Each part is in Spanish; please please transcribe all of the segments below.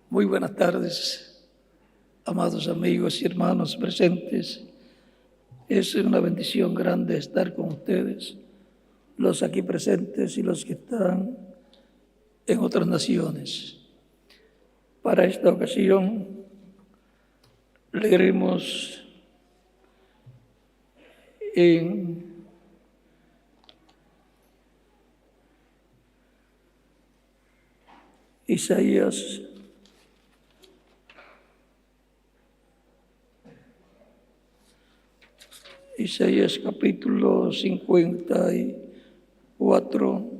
Muy buenas tardes, amados amigos y hermanos presentes. Es una bendición grande estar con ustedes, los aquí presentes y los que están en otras naciones. Para esta ocasión leeremos en Isaías capítulo 54,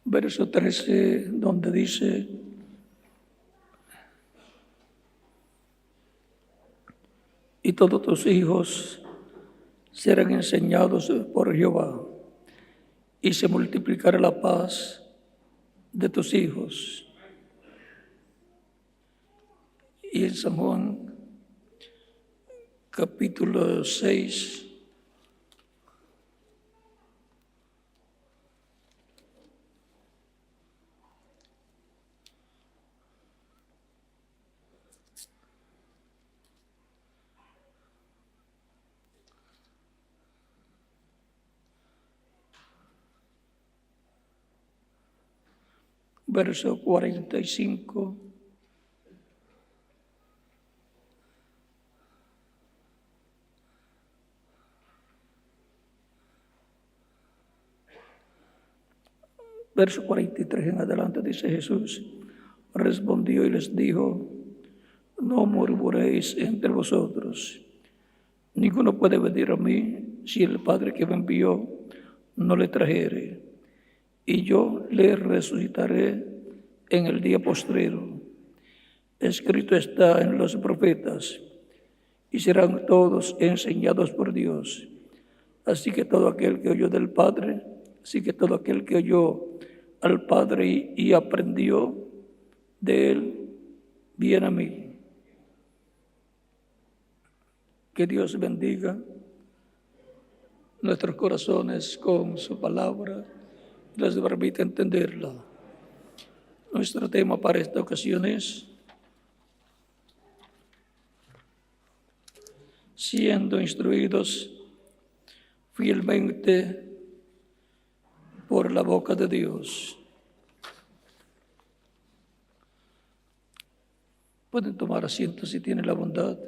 verso 13, donde dice: y todos tus hijos serán enseñados por Jehová, y se multiplicará la paz de tus hijos. Y en San Juan, capítulo 6, verso 45, verso 43 en adelante, dice Jesús: respondió y les dijo: no murmuréis entre vosotros. Ninguno puede venir a mí si el Padre que me envió no le trajere, y yo le resucitaré en el día postrero. Escrito está en los profetas, y serán todos enseñados por Dios. Así que todo aquel que oyó del Padre, al Padre y aprendió de él, viene a mí. Que Dios bendiga nuestros corazones con su palabra y les permita entenderla. Nuestro tema para esta ocasión es: siendo instruidos fielmente por la boca de Dios. Pueden tomar asiento si tienen la bondad.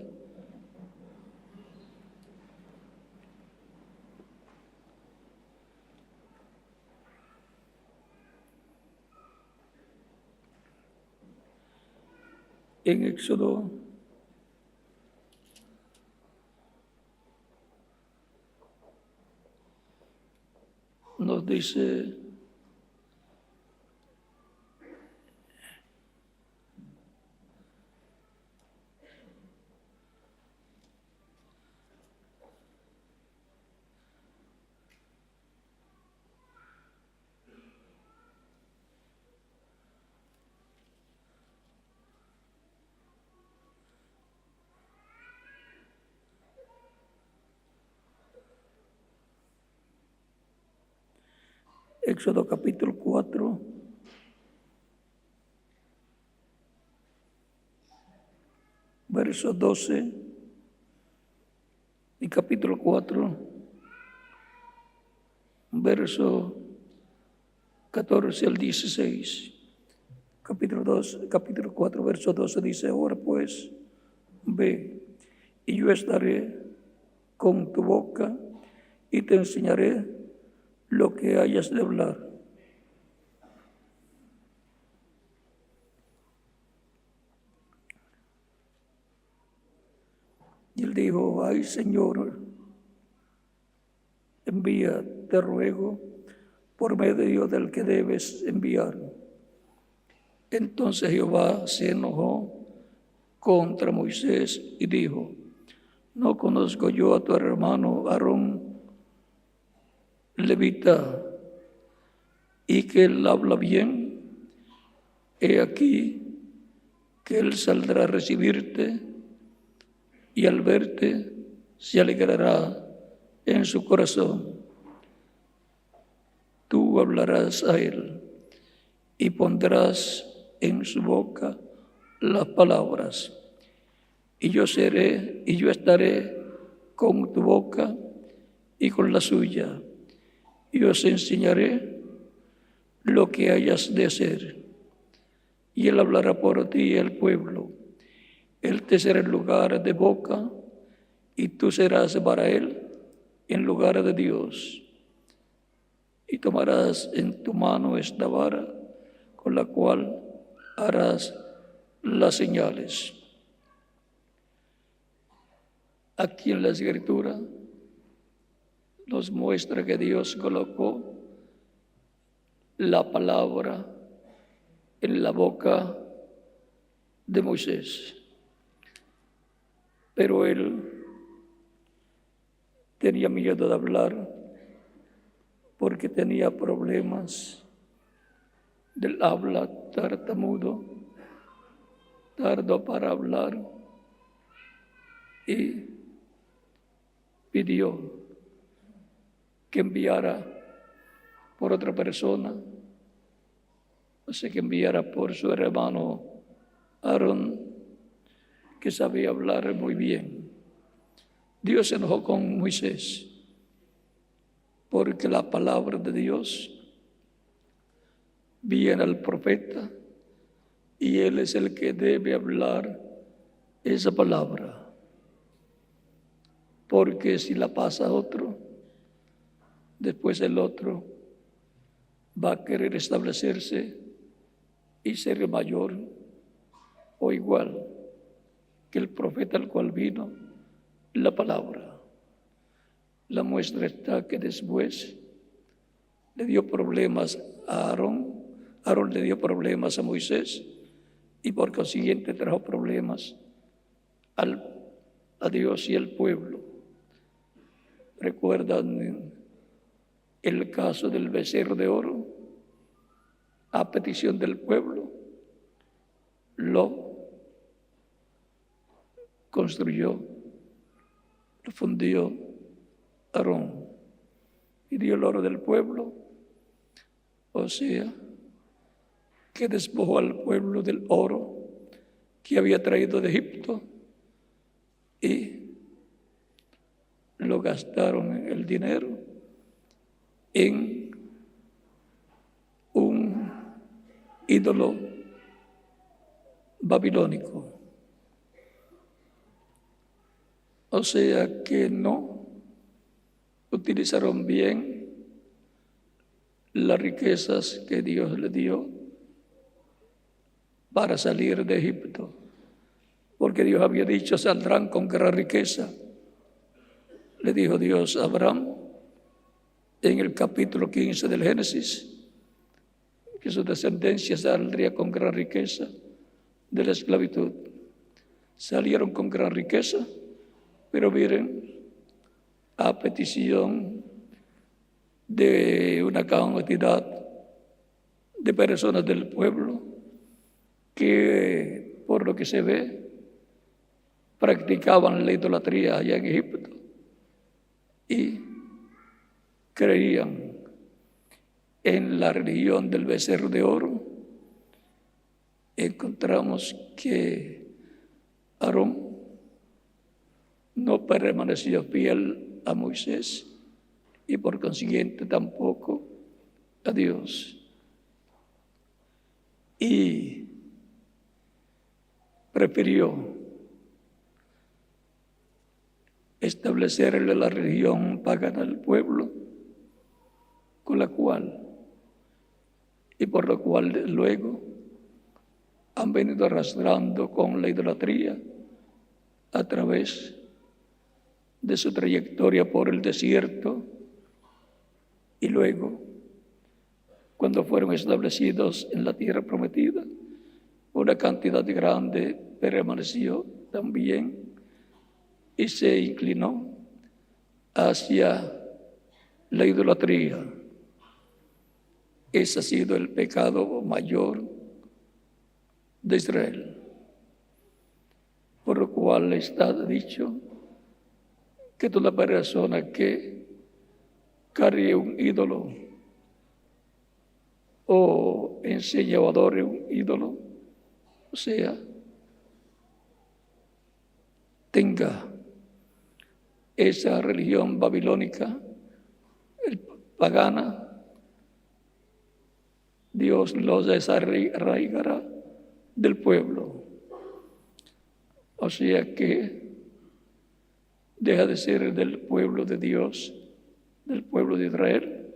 En Éxodo nos dice: Éxodo capítulo 4, verso 12, y capítulo 4, verso 14 al 16. Capítulo 4, verso 12 dice: ahora pues, ve, y yo estaré con tu boca y te enseñaré lo que hayas de hablar. Y él dijo: ay, Señor, envía, te ruego, por medio del que debes enviar. Entonces Jehová se enojó contra Moisés y dijo: ¿No conozco yo a tu hermano Aarón, levita, y que él habla bien? He aquí que él saldrá a recibirte y al verte se alegrará en su corazón. Tú hablarás a él y pondrás en su boca las palabras. Y yo estaré con tu boca y con la suya, y os enseñaré lo que hayas de hacer. Y él hablará por ti al pueblo. Él te será en lugar de boca, y tú serás para él en lugar de Dios. Y tomarás en tu mano esta vara, con la cual harás las señales. Aquí en la Escritura nos muestra que Dios colocó la palabra en la boca de Moisés. Pero él tenía miedo de hablar porque tenía problemas del habla, tartamudo, tardo para hablar, y pidió que enviara por otra persona, o sea, que enviara por su hermano Aarón, que sabía hablar muy bien. Dios se enojó con Moisés porque la palabra de Dios viene al profeta y él es el que debe hablar esa palabra. Porque si la pasa a otro, después el otro va a querer establecerse y ser mayor o igual que el profeta al cual vino la palabra. La muestra está que después le dio problemas a Aarón, Aarón le dio problemas a Moisés y por consiguiente trajo problemas a Dios y al pueblo. ¿Recuerdan el caso del becerro de oro? A petición del pueblo, lo construyó, lo fundió Aarón y dio el oro del pueblo, o sea, que despojó al pueblo del oro que había traído de Egipto y lo gastaron el dinero en un ídolo babilónico. O sea que no utilizaron bien las riquezas que Dios le dio para salir de Egipto, porque Dios había dicho, saldrán con gran riqueza. Le dijo Dios a Abraham en el capítulo 15 del Génesis, que su descendencia saldría con gran riqueza de la esclavitud. Salieron con gran riqueza, pero miren, a petición de una cantidad de personas del pueblo que, por lo que se ve, practicaban la idolatría allá en Egipto y creían en la religión del becerro de oro. Encontramos que Aarón no permaneció fiel a Moisés y por consiguiente tampoco a Dios. Y prefirió establecerle la religión pagana al pueblo, con la cual y por lo cual luego han venido arrastrando con la idolatría a través de su trayectoria por el desierto y luego, cuando fueron establecidos en la tierra prometida, una cantidad grande permaneció también y se inclinó hacia la idolatría. Ese ha sido el pecado mayor de Israel, por lo cual está dicho que toda persona que cargue un ídolo o enseña o adore un ídolo, o sea, tenga esa religión babilónica, pagana, Dios los desarraigará del pueblo. O sea que deja de ser del pueblo de Dios, del pueblo de Israel,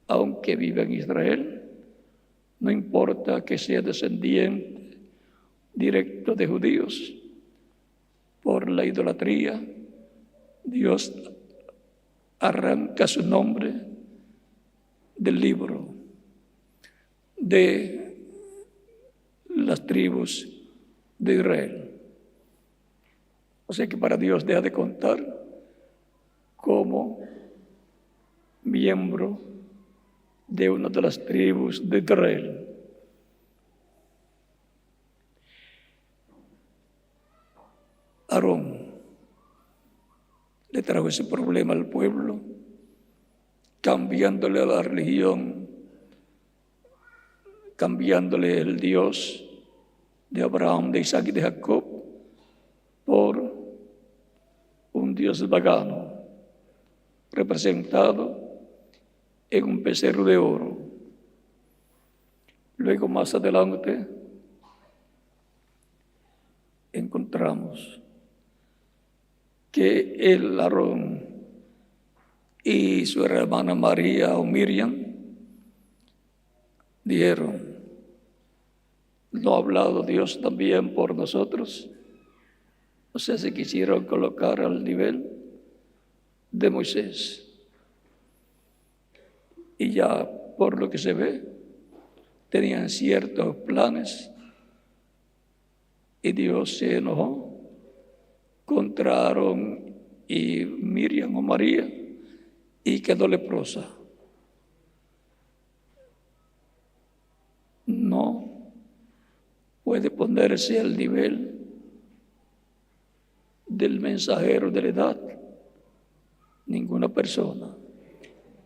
aunque viva en Israel, no importa que sea descendiente directo de judíos. Por la idolatría, Dios arranca su nombre del libro de las tribus de Israel. O sea que para Dios deja de contar como miembro de una de las tribus de Israel. Aarón le trajo ese problema al pueblo, cambiándole a la religión, cambiándole el Dios de Abraham, de Isaac y de Jacob por un Dios pagano, representado en un becerro de oro. Luego, más adelante, encontramos que el Aarón y su hermana María o Miriam dijeron: ¿no ha hablado Dios también por nosotros? O sea, se quisieron colocar al nivel de Moisés. Y ya por lo que se ve, tenían ciertos planes y Dios se enojó contra Aarón y Miriam o María y quedó leprosa. No puede ponerse al nivel del mensajero de la edad ninguna persona.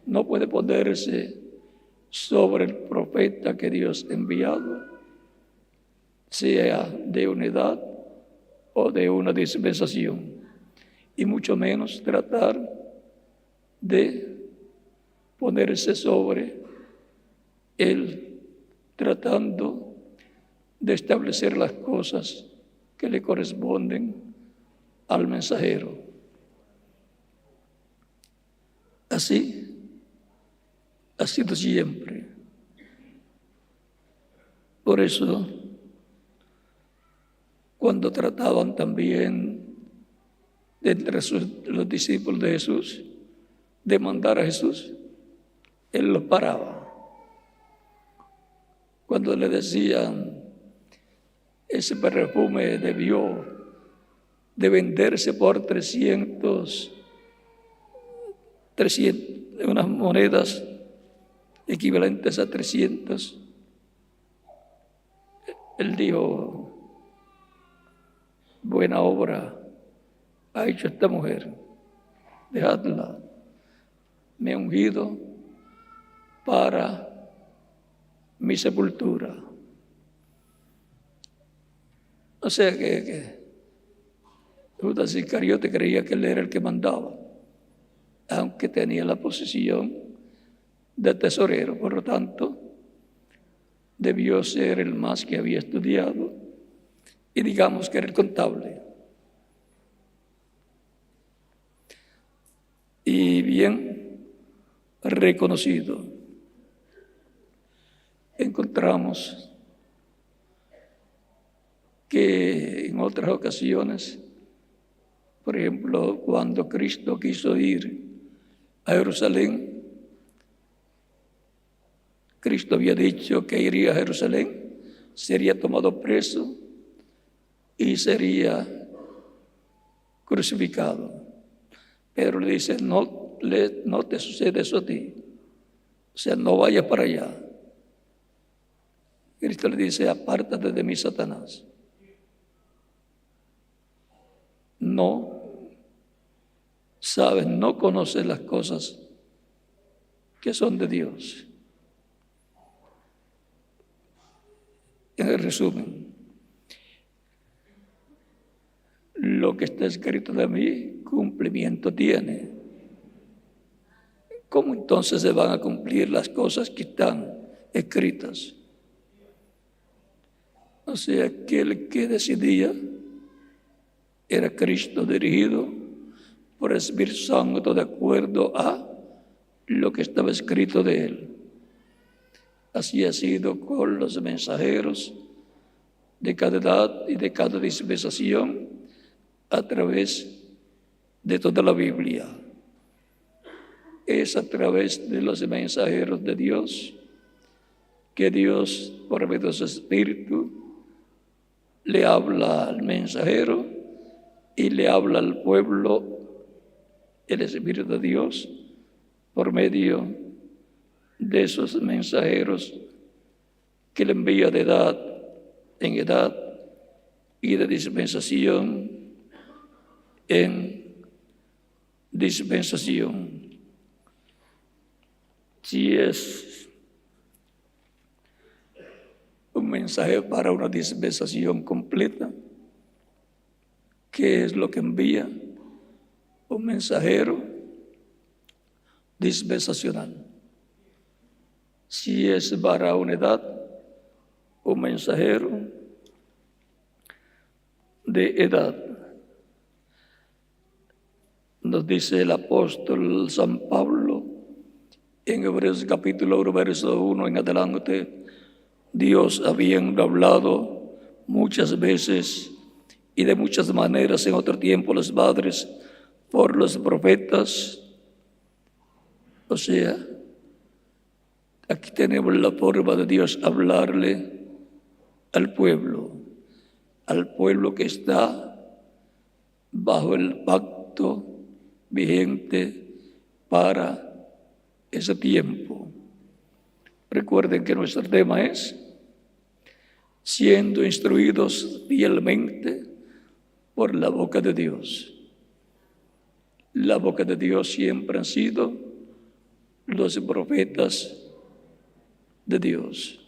No puede ponerse sobre el profeta que Dios ha enviado, sea de una edad o de una dispensación, y mucho menos tratar de ponerse sobre él, tratando de establecer las cosas que le corresponden al mensajero. Así ha sido siempre. Por eso, cuando trataban también de entre los discípulos de Jesús de mandar a Jesús, él los paraba. Cuando le decían: ese perfume debió de venderse por 300 unas monedas equivalentes a 300. Él dijo: buena obra ha hecho esta mujer, dejadla, me ha ungido para mi sepultura. O sea que Judas Iscariote creía que él era el que mandaba, aunque tenía la posición de tesorero. Por lo tanto, debió ser el más que había estudiado y digamos que era el contable. Y bien reconocido. Encontramos que en otras ocasiones, por ejemplo, cuando Cristo quiso ir a Jerusalén, Cristo había dicho que iría a Jerusalén, sería tomado preso y sería crucificado. Pedro le dice, no te sucede eso a ti. O sea, no vayas para allá. Cristo le dice, apártate de mí, Satanás. No sabes, no conoces las cosas que son de Dios. En el resumen, lo que está escrito de mí, cumplimiento tiene. ¿Cómo entonces se van a cumplir las cosas que están escritas? O sea, que el que decidía era Cristo, dirigido por el Espíritu Santo de acuerdo a lo que estaba escrito de él. Así ha sido con los mensajeros de cada edad y de cada dispensación a través de toda la Biblia. Es a través de los mensajeros de Dios que Dios, por medio de su Espíritu, le habla al mensajero y le habla al pueblo el Espíritu de Dios por medio de esos mensajeros que le envía de edad en edad y de dispensación en dispensación. Si es un mensaje para una dispensación completa, ¿qué es lo que envía? Un mensajero dispensacional. Si es para una edad, un mensajero de edad. Nos dice el apóstol San Pablo en Hebreos capítulo 1, verso 1 en adelante, Dios habiendo hablado muchas veces y de muchas maneras en otro tiempo los padres por los profetas. O sea, aquí tenemos la forma de Dios hablarle al pueblo que está bajo el pacto vigente para ese tiempo. Recuerden que nuestro tema es siendo instruidos fielmente por la boca de Dios. La boca de Dios siempre han sido los profetas de Dios.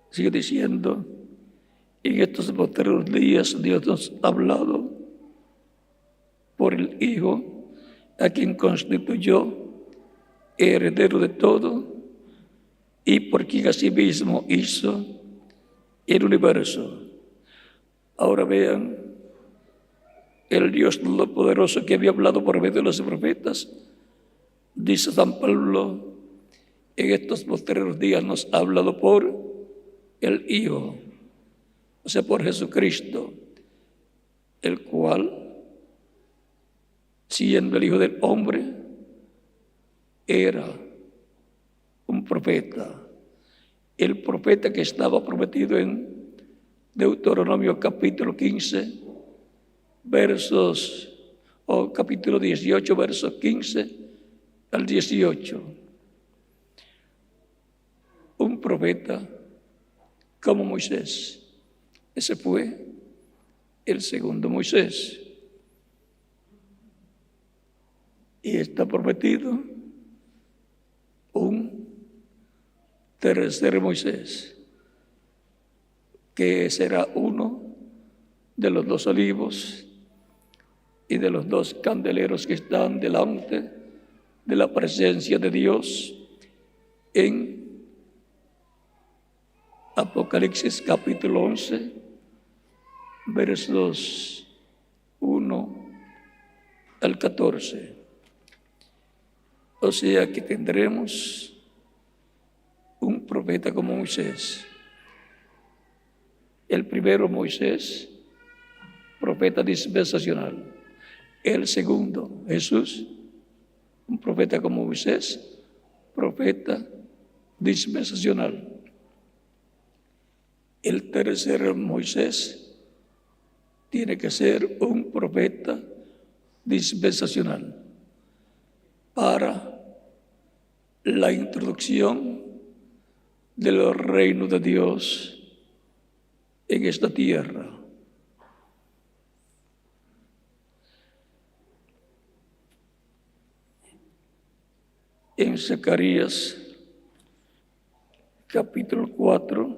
Sigue diciendo, en estos postreros días Dios nos ha hablado por el Hijo, a quien constituyó heredero de todo y por quien asimismo hizo el universo. Ahora vean, el Dios Todopoderoso que había hablado por medio de los profetas, dice San Pablo, en estos postreros días nos ha hablado por el Hijo, o sea, por Jesucristo, el cual, siendo el Hijo del Hombre, era un profeta. El profeta que estaba prometido en Deuteronomio capítulo 15, capítulo 18, versos 15 al 18. Un profeta como Moisés. Ese fue el segundo Moisés. Y está prometido un tercer Moisés, que será uno de los dos olivos y de los dos candeleros que están delante de la presencia de Dios en Apocalipsis capítulo 11, versos 1 al 14. O sea que tendremos un profeta como Moisés. El primero Moisés, profeta dispensacional. El segundo, Jesús, un profeta como Moisés, profeta dispensacional. el tercer Moisés tiene que ser un profeta dispensacional para la introducción del reino de Dios en esta tierra. En Zacarías capítulo 4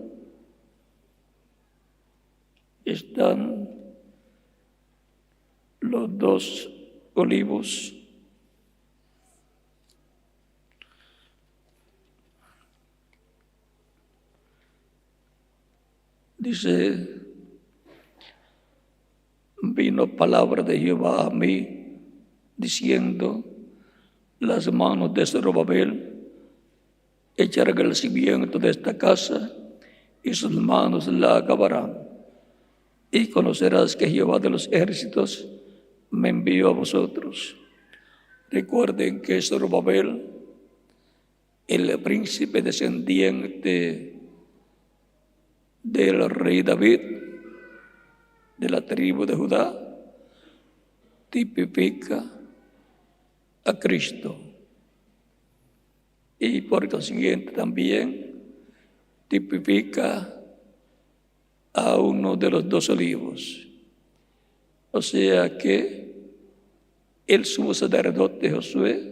están los dos olivos. Dice, vino palabra de Jehová a mí, diciendo, las manos de Zorobabel echarán el cimiento de esta casa, y sus manos la acabarán. Y conocerás que Jehová de los ejércitos me envió a vosotros. Recuerden que Zorobabel, el príncipe descendiente del rey David, de la tribu de Judá, tipifica a Cristo. Y por consiguiente también tipifica a uno de los dos olivos. O sea que el sumo sacerdote Josué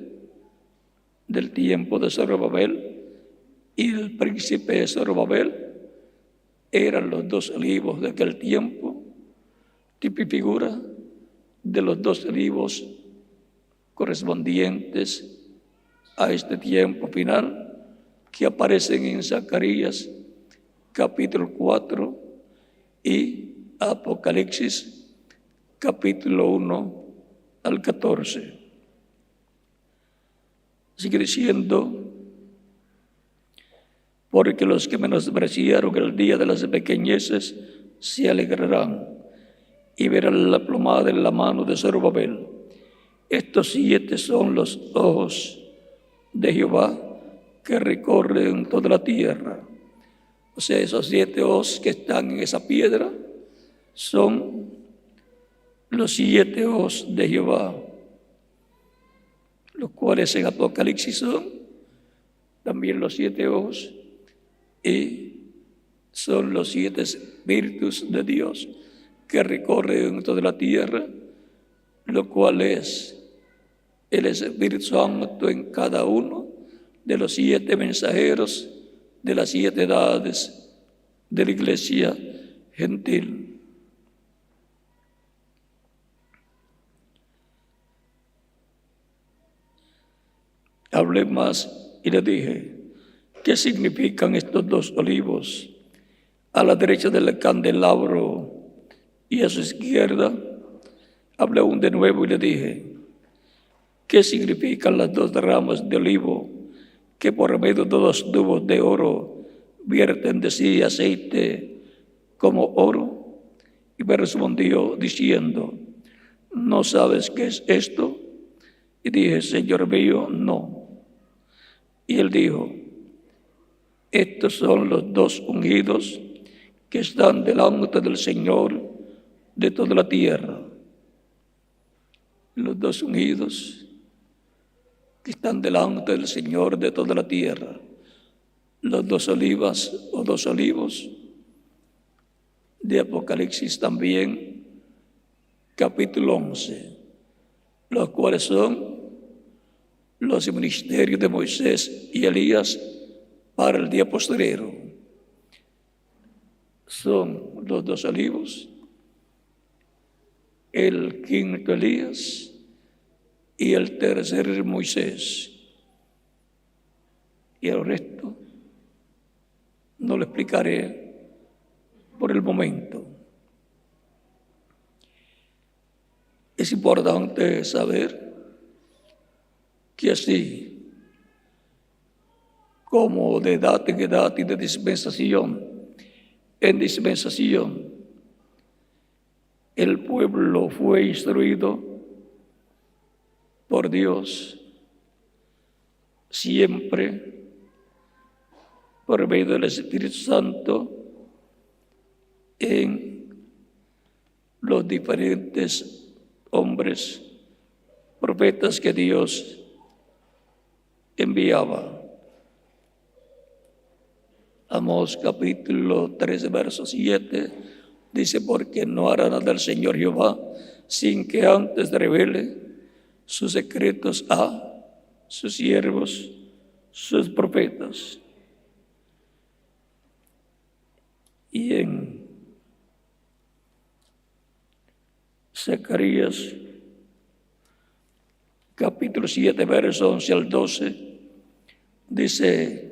del tiempo de Zorobabel y el príncipe Zorobabel eran los dos olivos de aquel tiempo, tipifigura de los dos olivos correspondientes a este tiempo final que aparecen en Zacarías capítulo 4 y Apocalipsis capítulo 1 al 14. Sigue diciendo, porque los que menospreciaron el día de las pequeñeces se alegrarán y verán la plomada en la mano de Zorobabel. Estos 7 son los ojos de Jehová que recorren toda la tierra. O sea, esos 7 ojos que están en esa piedra son los 7 ojos de Jehová, los cuales en Apocalipsis son también los 7 ojos y son los 7 espíritus de Dios que recorren toda la tierra, lo cual es el Espíritu Santo en cada uno de los 7 mensajeros de las 7 edades de la iglesia gentil. Hablé más y le dije, ¿qué significan estos dos olivos? A la derecha del candelabro y a su izquierda. Hablé aún de nuevo y le dije, ¿qué significan las 2 ramas de olivo que por medio de 2 tubos de oro vierten de sí aceite como oro? Y me respondió diciendo, ¿no sabes qué es esto? Y dije, Señor mío, no. Y él dijo, estos son los 2 ungidos que están delante del Señor de toda la tierra. Los 2 ungidos que están delante del Señor de toda la tierra. Los 2 olivas o 2 olivos de Apocalipsis también, capítulo 11, los cuales son los ministerios de Moisés y Elías para el día postrero. Son los 2 olivos, el quinto Elías y el tercer Moisés. Y el resto no lo explicaré por el momento. Es importante saber que así como de edad en edad y de dispensación en dispensación, el pueblo fue instruido por Dios siempre por medio del Espíritu Santo en los diferentes hombres, profetas que Dios enviaba. Amós capítulo 13, verso 7, dice, porque no hará nada el Señor Jehová sin que antes revele sus secretos a sus siervos, sus profetas. Y en Zacarías capítulo 7, verso 11 al 12, dice,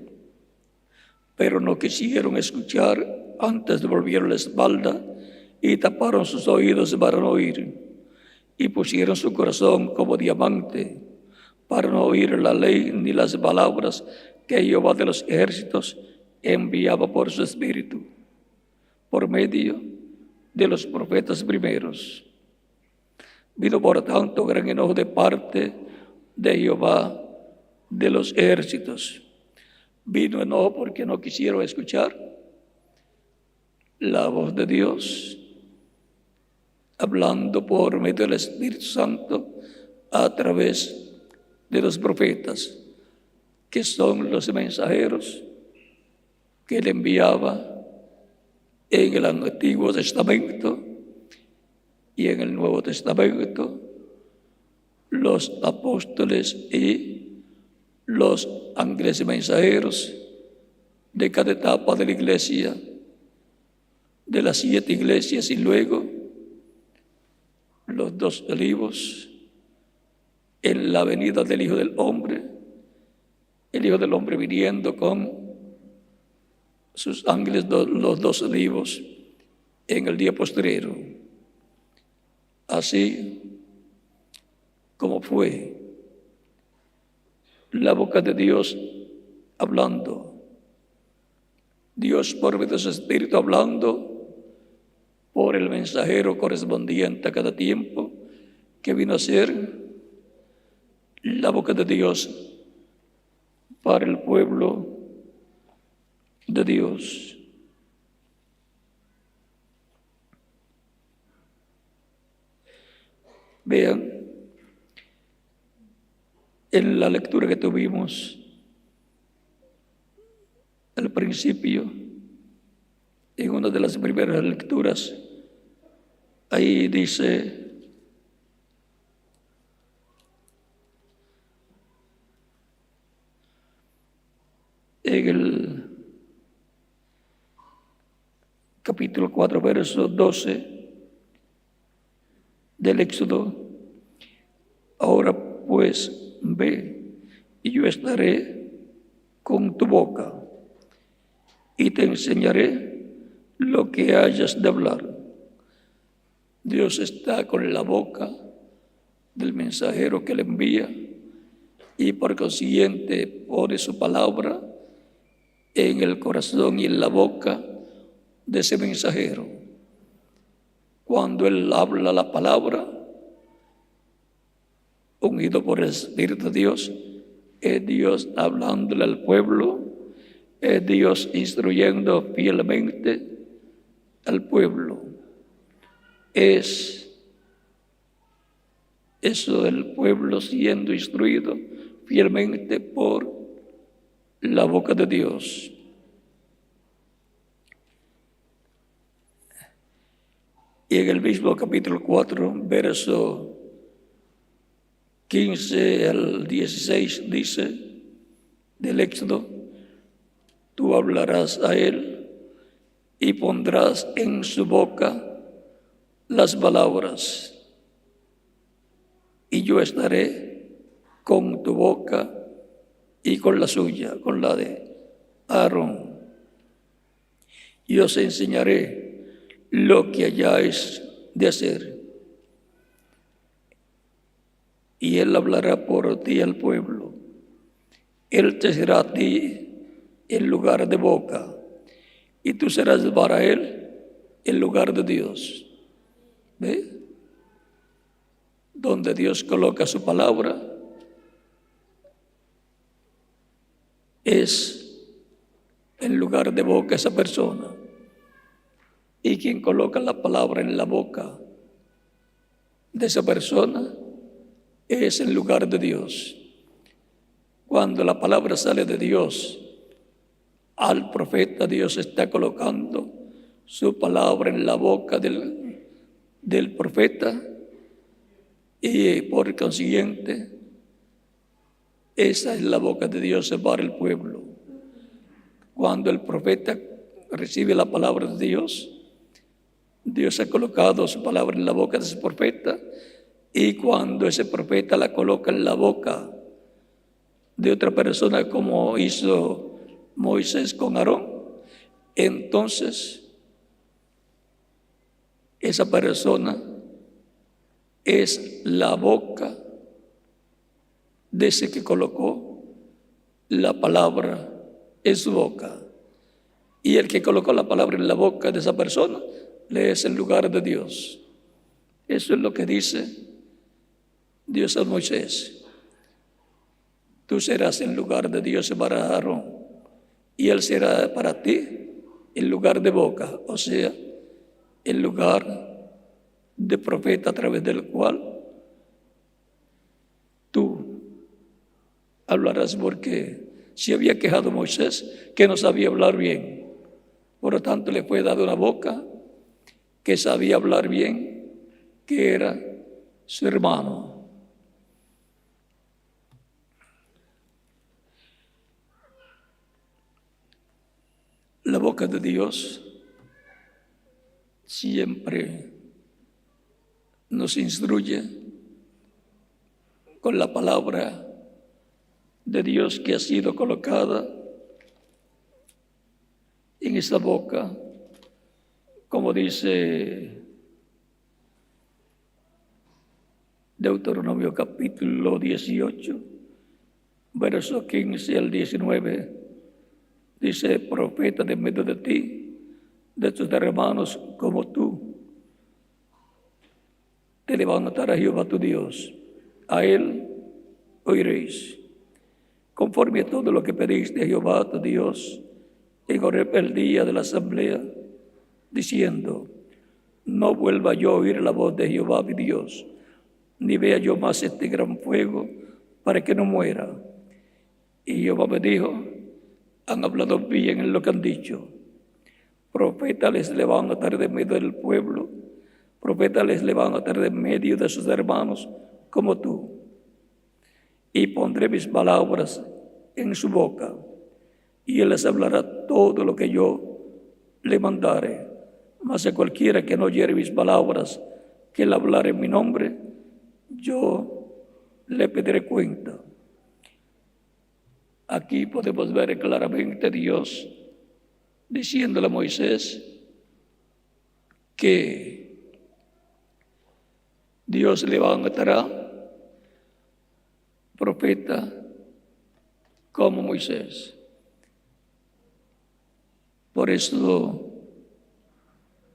pero no quisieron escuchar, antes volvieron la espalda y taparon sus oídos para no oír, y pusieron su corazón como diamante para no oír la ley ni las palabras que Jehová de los ejércitos enviaba por su espíritu, por medio de los profetas primeros. Vino por tanto gran enojo de parte de Jehová de los ejércitos. Vino enojo porque no quisieron escuchar la voz de Dios, hablando por medio del Espíritu Santo a través de los profetas, que son los mensajeros que él enviaba en el Antiguo Testamento y en el Nuevo Testamento, los apóstoles y los ángeles mensajeros de cada etapa de la iglesia, de las 7 iglesias, y luego los 2 olivos en la venida del Hijo del Hombre, el Hijo del Hombre viniendo con sus ángeles, los 2 olivos en el día postrero. Así como fue la boca de Dios hablando, Dios por medio de su Espíritu hablando por el mensajero correspondiente a cada tiempo, que vino a ser la boca de Dios para el pueblo de Dios. Vean, en la lectura que tuvimos al principio, en una de las primeras lecturas, ahí dice, en el capítulo 4, verso 12 del Éxodo, ahora pues ve, y yo estaré con tu boca y te enseñaré lo que hayas de hablar. Dios está con la boca del mensajero que le envía y por consiguiente pone su palabra en el corazón y en la boca de ese mensajero. Cuando él habla la palabra, unido por el Espíritu de Dios, es Dios hablándole al pueblo, es Dios instruyendo fielmente al pueblo. Es eso del pueblo siendo instruido fielmente por la boca de Dios. Y en el mismo capítulo 4, verso 15 al 16 dice del Éxodo, tú hablarás a él y pondrás en su boca las palabras, y yo estaré con tu boca y con la suya, con la de Aarón, y os enseñaré lo que hayáis de hacer. Y él hablará por ti al pueblo. Él te será a ti el lugar de boca, y tú serás para él el lugar de Dios. ¿Ve? Donde Dios coloca su palabra, es el lugar de boca esa persona. Y quien coloca la palabra en la boca de esa persona es el lugar de Dios. Cuando la palabra sale de Dios al profeta, Dios está colocando su palabra en la boca del profeta, y por consiguiente esa es la boca de Dios para el pueblo. Cuando el profeta recibe la palabra de Dios, Dios ha colocado su palabra en la boca de ese profeta, y cuando ese profeta la coloca en la boca de otra persona, como hizo Moisés con Aarón, entonces esa persona es la boca de ese que colocó la palabra en su boca. Y el que colocó la palabra en la boca de esa persona le es el lugar de Dios. Eso es lo que dice Dios a Moisés: tú serás el lugar de Dios para Aarón, y él será para ti el lugar de boca, o sea, el lugar de profeta a través del cual tú hablarás, porque si había quejado Moisés que no sabía hablar bien, por lo tanto le fue dada una boca que sabía hablar bien, que era su hermano. La boca de Dios siempre nos instruye con la palabra de Dios que ha sido colocada en esa boca, como dice Deuteronomio capítulo 18, verso 15 al 19, dice: profeta de medio de ti, de tus hermanos como tú, te levantará Jehová tu Dios, a él oiréis, conforme a todo lo que pediste a Jehová tu Dios en Horeb el día de la asamblea, diciendo: no vuelva yo a oír la voz de Jehová mi Dios, ni vea yo más este gran fuego, para que no muera. Y Jehová me dijo: han hablado bien en lo que han dicho. Profeta les levantaré de medio del pueblo, profeta les levantaré de medio de sus hermanos como tú, y pondré mis palabras en su boca, y él les hablará todo lo que yo le mandare. Mas a cualquiera que no oyere mis palabras, que él hablar en mi nombre, yo le pediré cuenta. Aquí podemos ver claramente Dios diciéndole a Moisés que Dios levantará profeta como Moisés. Por eso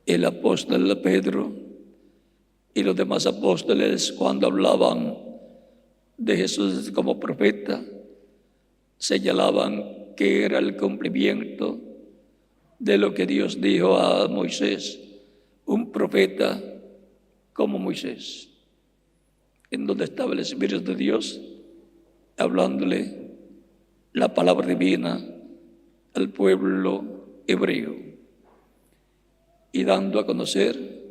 el apóstol Pedro y los demás apóstoles, cuando hablaban de Jesús como profeta, señalaban que era el cumplimiento de lo que Dios dijo a Moisés: un profeta como Moisés, en donde estaba el Espíritu de Dios hablándole la palabra divina al pueblo hebreo y dando a conocer,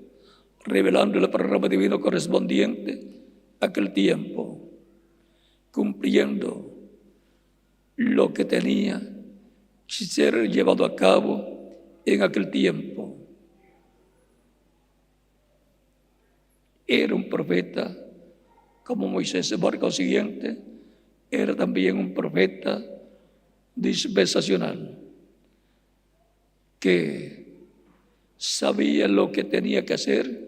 revelando el programa divino correspondiente a aquel tiempo, cumpliendo lo que tenía que ser llevado a cabo en aquel tiempo. Era un profeta como Moisés, por consiguiente, era también un profeta dispensacional que sabía lo que tenía que hacer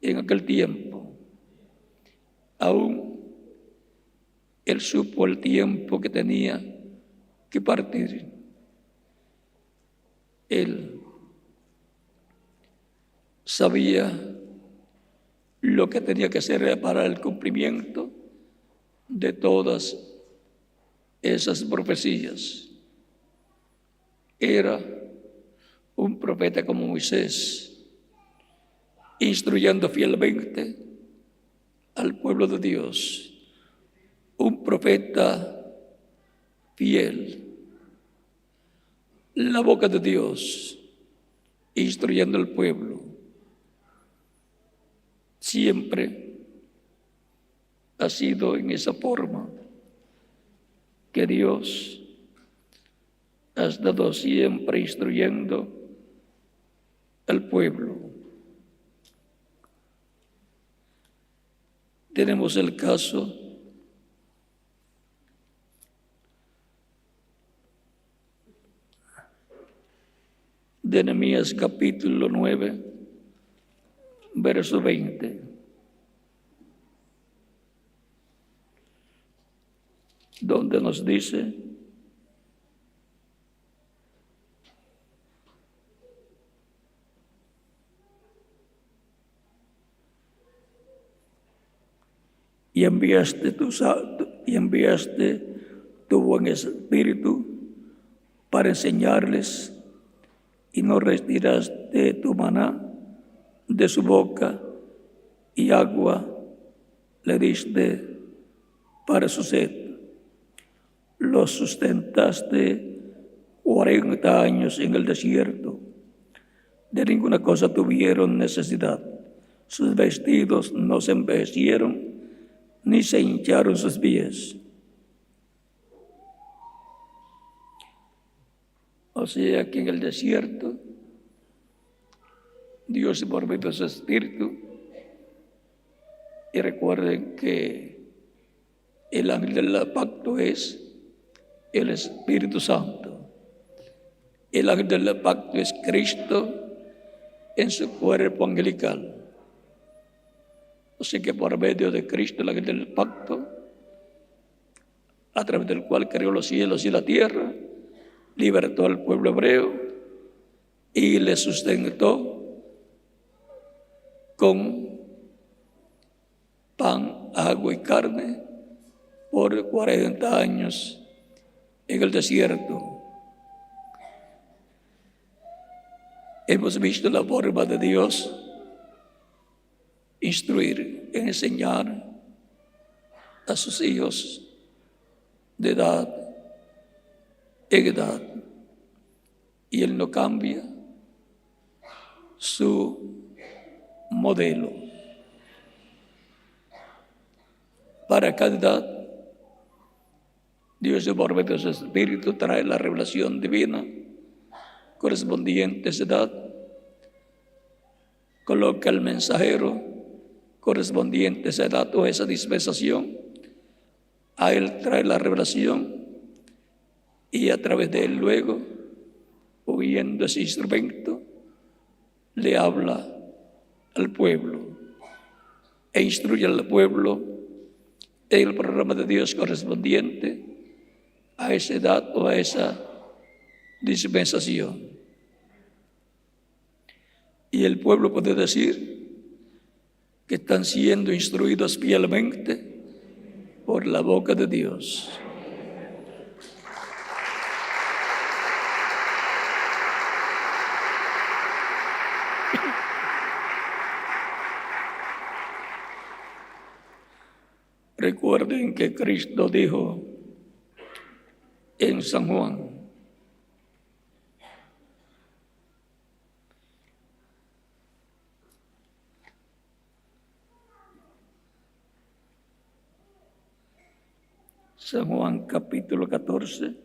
en aquel tiempo. Aún él supo el tiempo que tenía que partir. Él sabía lo que tenía que hacer para el cumplimiento de todas esas profecías. Era un profeta como Moisés, instruyendo fielmente al pueblo de Dios, un profeta fiel, la boca de Dios, instruyendo al pueblo. Siempre ha sido en esa forma que Dios ha estado siempre instruyendo al pueblo. Tenemos el caso de Nehemías capítulo 9, verso 20, donde nos dice: y enviaste tu buen espíritu para enseñarles, y no retiraste tu maná de su boca, y agua le diste para su sed. Los sustentaste 40 años en el desierto. De ninguna cosa tuvieron necesidad. Sus vestidos no se envejecieron, ni se hincharon sus pies. O sea que en el desierto, Dios por medio de su Espíritu, y recuerden que el ángel del pacto es el Espíritu Santo. El ángel del pacto es Cristo en su cuerpo angelical. Así que por medio de Cristo, el ángel del pacto, a través del cual creó los cielos y la tierra, libertó al pueblo hebreo y le sustentó con pan, agua y carne por 40 años en el desierto. Hemos visto la forma de Dios instruir, enseñar a sus hijos de edad en edad, y Él no cambia su modelo. Para cada edad, Dios por medio de su Espíritu trae la revelación divina correspondiente a esa edad, coloca el mensajero correspondiente a esa edad o a esa dispensación, a él trae la revelación, y a través de él luego, oyendo ese instrumento, le habla al pueblo e instruye al pueblo en el programa de Dios correspondiente a esa edad o a esa dispensación. Y el pueblo puede decir que están siendo instruidos fielmente por la boca de Dios. Recuerden que Cristo dijo en San Juan: San Juan capítulo 14,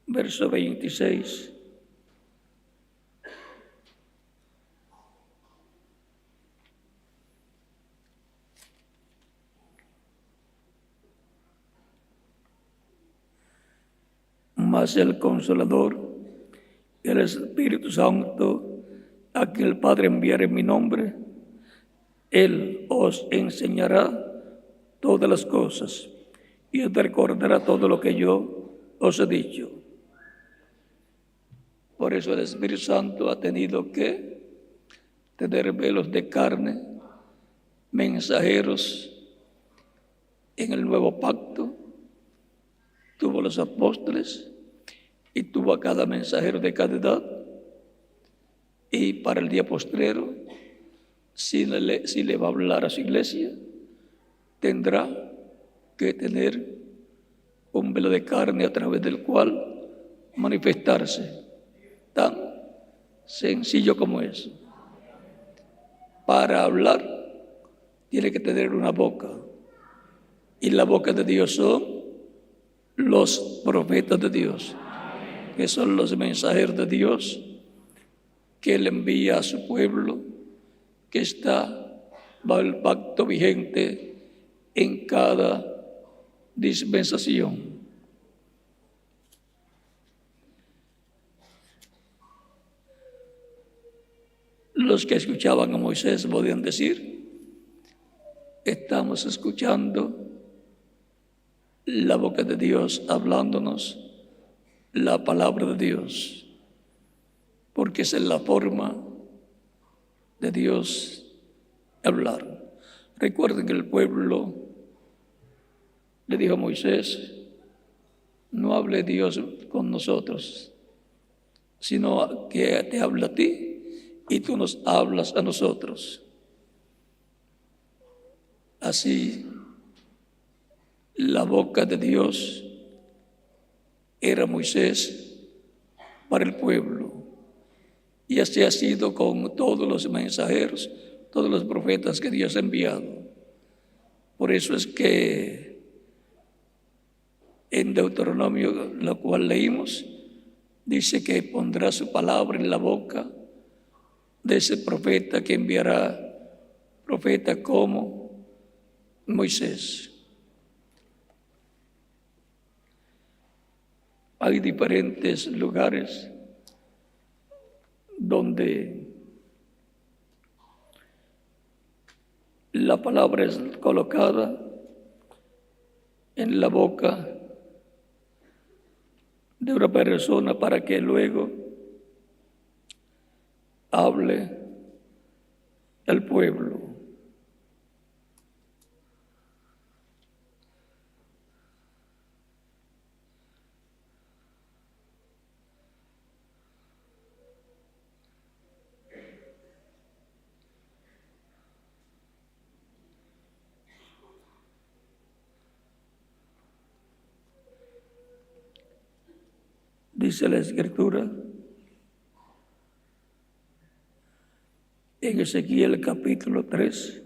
verso 26. Mas el Consolador, el Espíritu Santo, a quien el Padre enviará en mi nombre, Él os enseñará todas las cosas y os recordará todo lo que yo os he dicho. Por eso el Espíritu Santo ha tenido que tener velos de carne, mensajeros en el nuevo pacto. Tuvo los apóstoles y tuvo a cada mensajero de cada edad, Y para el día postrero, si le va a hablar a su iglesia, tendrá que tener un velo de carne a través del cual manifestarse. Tan sencillo como eso. Para hablar, tiene que tener una boca. Y la boca de Dios son los profetas de Dios, que son los mensajeros de Dios que Él envía a su pueblo, que está bajo el pacto vigente en cada dispensación. Los que escuchaban a Moisés podían decir: estamos escuchando la boca de Dios hablándonos la palabra de Dios, porque esa es la forma de Dios hablar. Recuerden que el pueblo le dijo a Moisés: no hable Dios con nosotros, sino que te habla a ti y tú nos hablas a nosotros. Así, la boca de Dios era Moisés para el pueblo. Y así ha sido con todos los mensajeros, todos los profetas que Dios ha enviado. Por eso es que en Deuteronomio, lo cual leímos, dice que pondrá su palabra en la boca de ese profeta que enviará, profeta como Moisés. Hay diferentes lugares donde la palabra es colocada en la boca de una persona para que luego hable al pueblo. Dice la Escritura en Ezequiel capítulo 3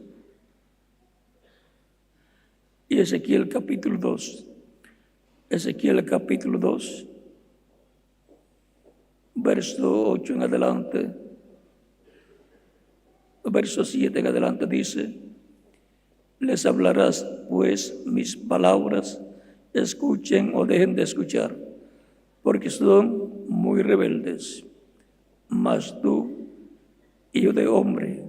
y Ezequiel capítulo 2. Ezequiel capítulo 2, verso 8 en adelante, verso 7 en adelante dice: les hablarás pues mis palabras, escuchen o dejen de escuchar, porque son muy rebeldes. Mas tú, hijo de hombre,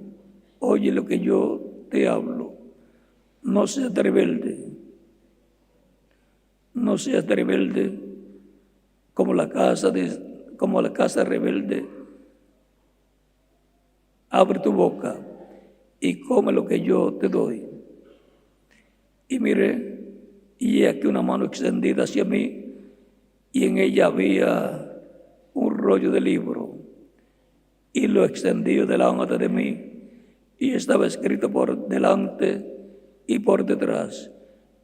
oye lo que yo te hablo. No seas rebelde. No seas rebelde como la casa rebelde. Abre tu boca y come lo que yo te doy. Y miré, y he aquí una mano extendida hacia mí, y en ella había un rollo de libro, y lo extendí delante de mí, y estaba escrito por delante y por detrás,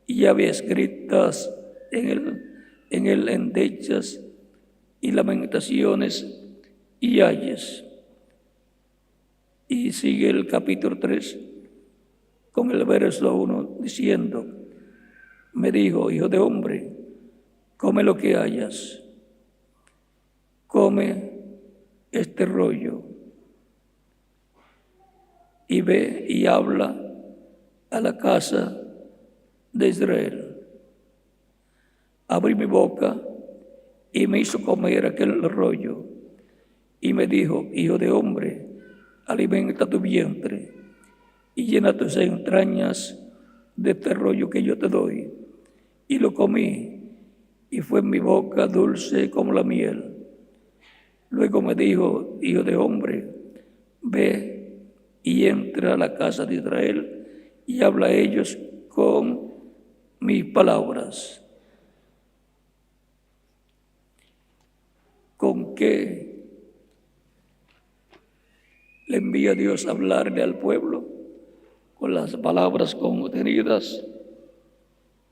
y había escritas en él endechas y lamentaciones y ayes. Y sigue el capítulo 3 con el verso 1 diciendo: me dijo: hijo de hombre, come lo que hayas, come este rollo, y ve y habla a la casa de Israel. Abrí mi boca y me hizo comer aquel rollo, y me dijo: hijo de hombre, alimenta tu vientre y llena tus entrañas de este rollo que yo te doy. Y lo comí, y fue en mi boca dulce como la miel. Luego me dijo: hijo de hombre, ve y entra a la casa de Israel y habla a ellos con mis palabras. ¿Con qué le envía Dios a hablarle al pueblo con las palabras contenidas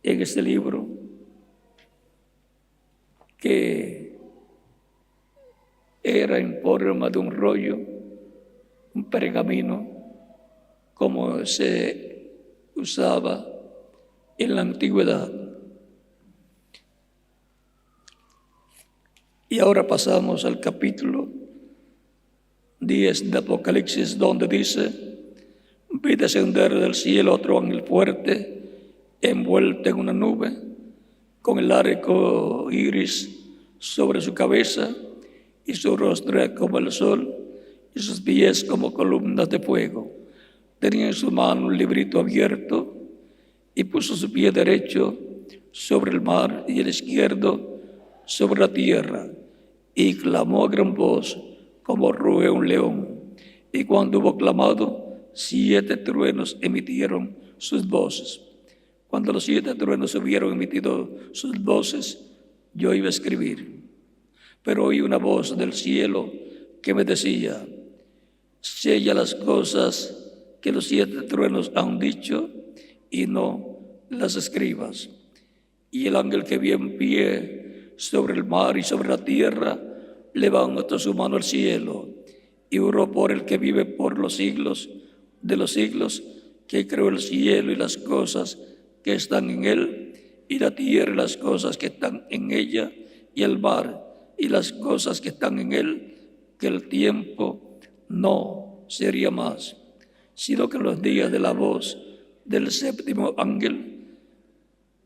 en este libro, que era en forma de un rollo, un pergamino, como se usaba en la antigüedad. Y ahora pasamos al capítulo 10 de Apocalipsis, donde dice: vi descender del cielo otro ángel fuerte, envuelto en una nube, con el arco iris sobre su cabeza, y su rostro como el sol, y sus pies como columnas de fuego. Tenía en su mano un librito abierto, y puso su pie derecho sobre el mar y el izquierdo sobre la tierra, y clamó a gran voz como ruge un león. Y cuando hubo clamado, 7 truenos emitieron sus voces. Cuando los 7 truenos hubieron emitido sus voces, yo iba a escribir, pero oí una voz del cielo que me decía: sella las cosas que los 7 truenos han dicho y no las escribas. Y el ángel que vi en pie sobre el mar y sobre la tierra levantó su mano al cielo y oró por el que vive por los siglos de los siglos, que creó el cielo y las cosas que están en él, y la tierra y las cosas que están en ella, y el mar y las cosas que están en él, que el tiempo no sería más, sino que en los días de la voz del 7º ángel,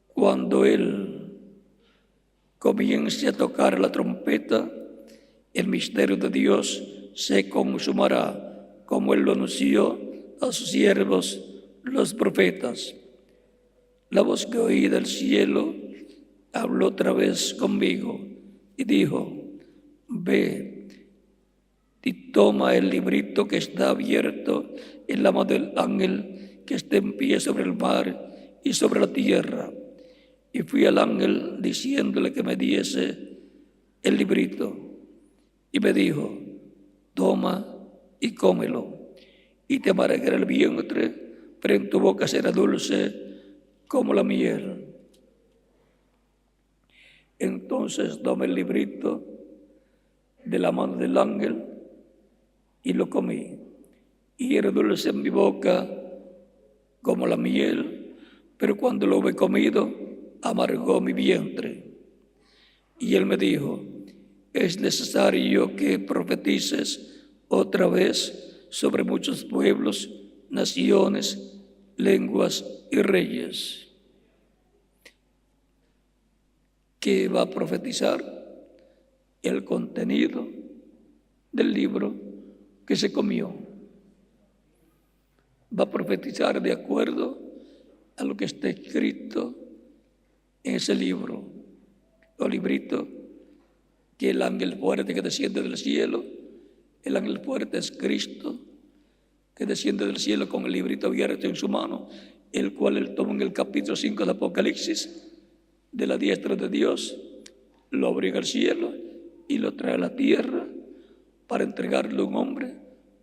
cuando él comience a tocar la trompeta, el misterio de Dios se consumará, como él lo anunció a sus siervos los profetas. La voz que oí del cielo habló otra vez conmigo y dijo: ve y toma el librito que está abierto en la mano del ángel que está en pie sobre el mar y sobre la tierra. Y fui al ángel diciéndole que me diese el librito, y me dijo: toma y cómelo, y te amargará el vientre, pero en tu boca será dulce como la miel. Entonces tomé el librito de la mano del ángel y lo comí, y era dulce en mi boca como la miel, pero cuando lo hube comido, amargó mi vientre. Y él me dijo: es necesario que profetices otra vez sobre muchos pueblos, naciones, lenguas y reyes. ¿Qué va a profetizar? El contenido del libro que se comió. Va a profetizar de acuerdo a lo que está escrito en ese libro, o librito, que el ángel fuerte que desciende del cielo. El ángel fuerte es Cristo, que desciende del cielo con el librito abierto en su mano, el cual él toma en el capítulo 5 de Apocalipsis, de la diestra de Dios, lo abriga al cielo y lo trae a la tierra para entregarle a un hombre,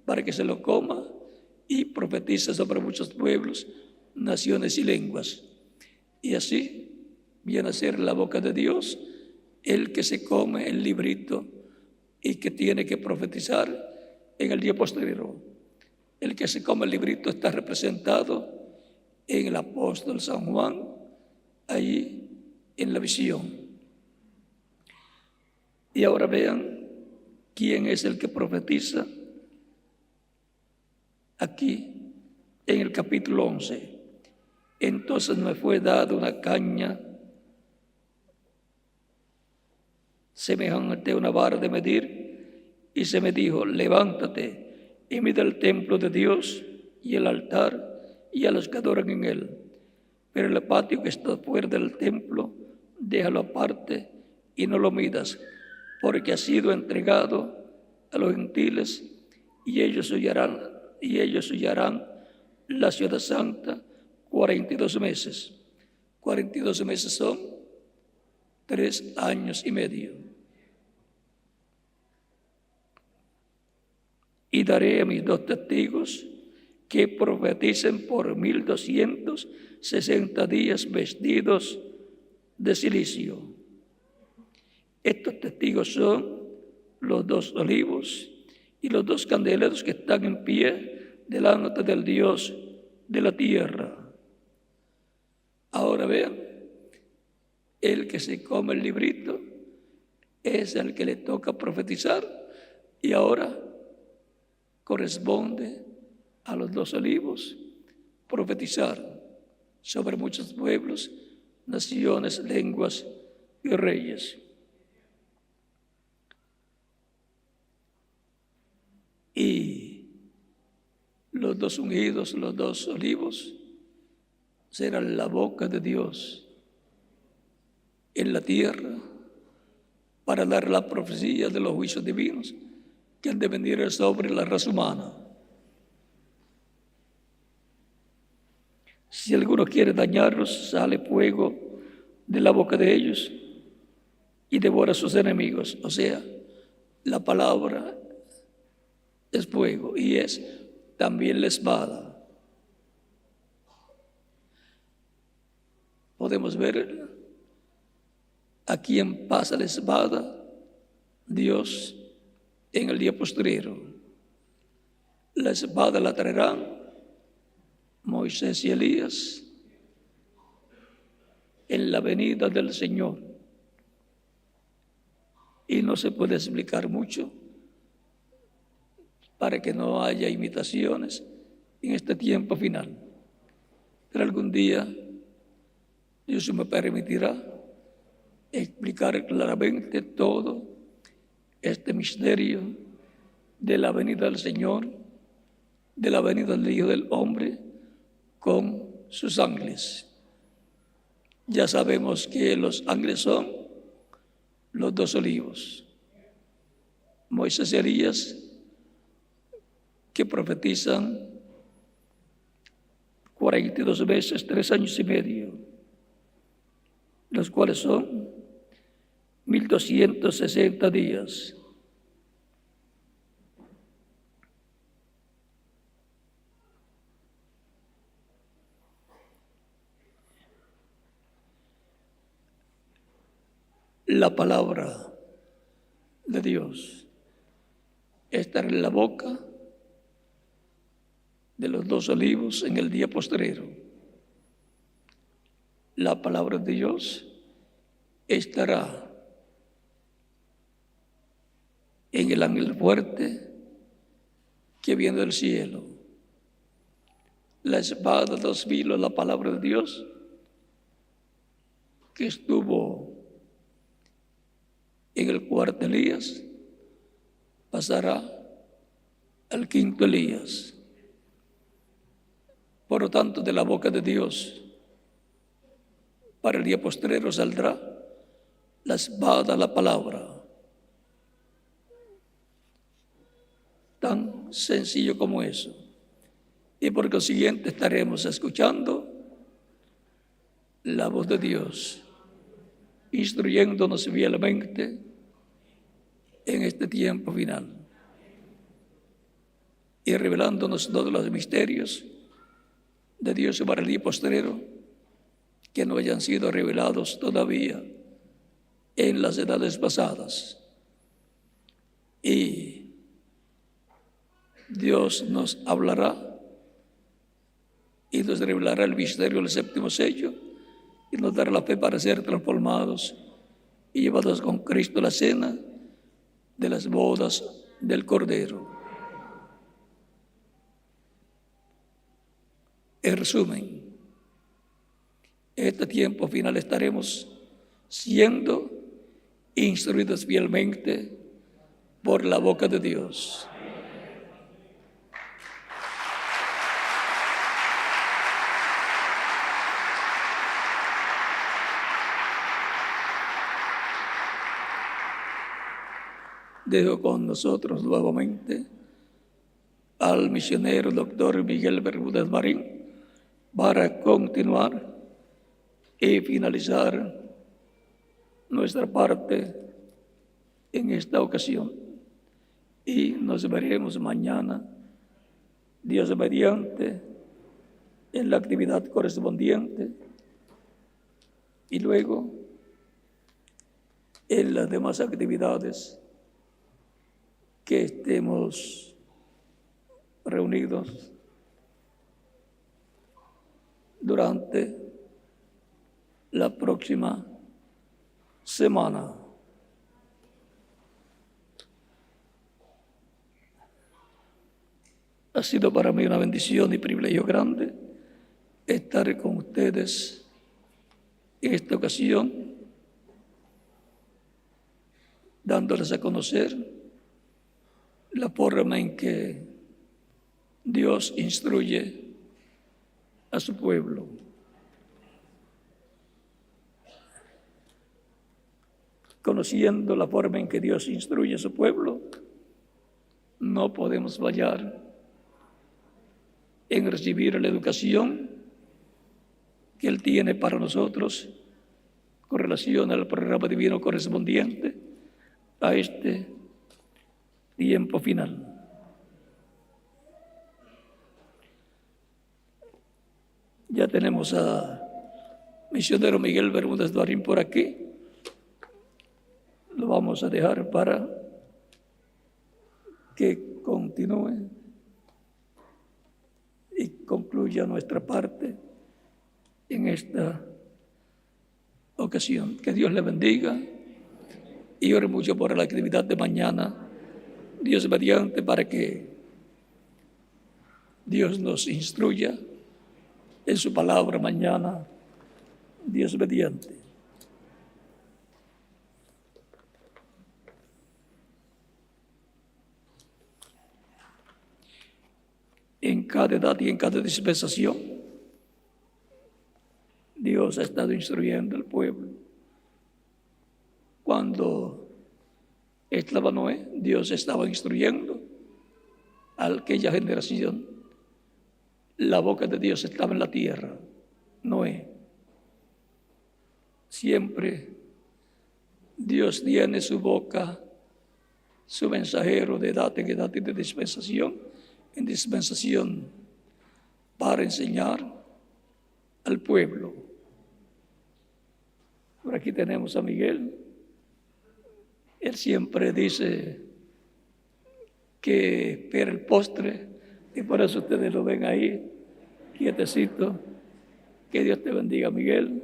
para que se lo coma y profetice sobre muchos pueblos, naciones y lenguas. Y así viene a ser la boca de Dios el que se come el librito y que tiene que profetizar en el día posterior. El que se come el librito está representado en el apóstol San Juan, allí en la visión. Y ahora vean quién es el que profetiza aquí en el capítulo 11. Entonces me fue dada una caña semejante a una vara de medir, y se me dijo: levántate y mide el templo de Dios y el altar y a los que adoran en él. Pero el patio que está fuera del templo, déjalo aparte y no lo midas, porque ha sido entregado a los gentiles, y ellos hollarán la ciudad santa 42 meses. 42 meses son 3 años y medio. y daré a mis 2 testigos que profeticen por 1260 días vestidos de cilicio. Estos testigos son los 2 olivos y los 2 candeleros que están en pie delante del Dios de la tierra. Ahora vean, el que se come el librito es el que le toca profetizar, y ahora corresponde a los 2 olivos profetizar sobre muchos pueblos, naciones, lenguas y reyes. Y los 2 ungidos, los 2 olivos, serán la boca de Dios en la tierra para dar la profecía de los juicios divinos que han de venir sobre la raza humana. Si alguno quiere dañarlos, sale fuego de la boca de ellos y devora a sus enemigos. O sea, la palabra es fuego y es también la espada. Podemos ver a quién pasa la espada, Dios, en el día postrero. La espada la traerán Moisés y Elías en la venida del Señor. Y no se puede explicar mucho para que no haya imitaciones en este tiempo final. Pero algún día Dios me permitirá explicar claramente todo este misterio de la venida del Señor, de la venida del Hijo del Hombre con sus ángeles. Ya sabemos que los ángeles son los 2 olivos, Moisés y Elías, que profetizan 42 veces, 3 años y medio, los cuales son 1260 días. La palabra de Dios estará en la boca de los 2 olivos en el día postrero. La palabra de Dios estará en el ángel fuerte que viene del cielo. La espada de 2 filos, la palabra de Dios, que estuvo en el 4º Elías, pasará al 5º Elías. Por lo tanto, de la boca de Dios para el día postrero saldrá la espada, la palabra. Tan sencillo como eso. Y por consiguiente estaremos escuchando la voz de Dios, instruyéndonos fielmente en este tiempo final y revelándonos todos los misterios de Dios para el día postrero que no hayan sido revelados todavía en las edades pasadas. Y Dios nos hablará y nos revelará el misterio del 7º sello y nos dará la fe para ser transformados y llevados con Cristo a la cena de las bodas del Cordero. En resumen, en este tiempo final estaremos siendo instruidos fielmente por la boca de Dios. Dejo con nosotros nuevamente al misionero doctor Miguel Bermúdez Marín para continuar y finalizar nuestra parte en esta ocasión. y nos veremos mañana, Dios mediante, en la actividad correspondiente y luego en las demás actividades que estemos reunidos durante la próxima semana. Ha sido para mí una bendición y privilegio grande estar con ustedes en esta ocasión, dándoles a conocer la forma en que Dios instruye a su pueblo. Conociendo la forma en que Dios instruye a su pueblo, no podemos fallar en recibir la educación que Él tiene para nosotros con relación al programa divino correspondiente a este tiempo final. Ya tenemos a misionero Miguel Bermúdez Duarín por aquí. Lo vamos a dejar para que continúe y concluya nuestra parte en esta ocasión. Que Dios le bendiga y ore mucho por la actividad de mañana, Dios mediante, para que Dios nos instruya en su palabra mañana, Dios mediante. En cada edad y en cada dispensación, Dios ha estado instruyendo al pueblo. Cuando estaba Noé, Dios estaba instruyendo a aquella generación. La boca de Dios estaba en la tierra. Noé. Siempre Dios tiene su boca, su mensajero de edad en edad y de dispensación en dispensación para enseñar al pueblo. Por aquí tenemos a Miguel. Él siempre dice que espera el postre y por eso ustedes lo ven ahí, quietecito. Que Dios te bendiga, Miguel.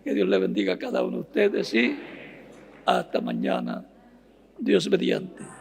Que Dios le bendiga a cada uno de ustedes y hasta mañana, Dios mediante.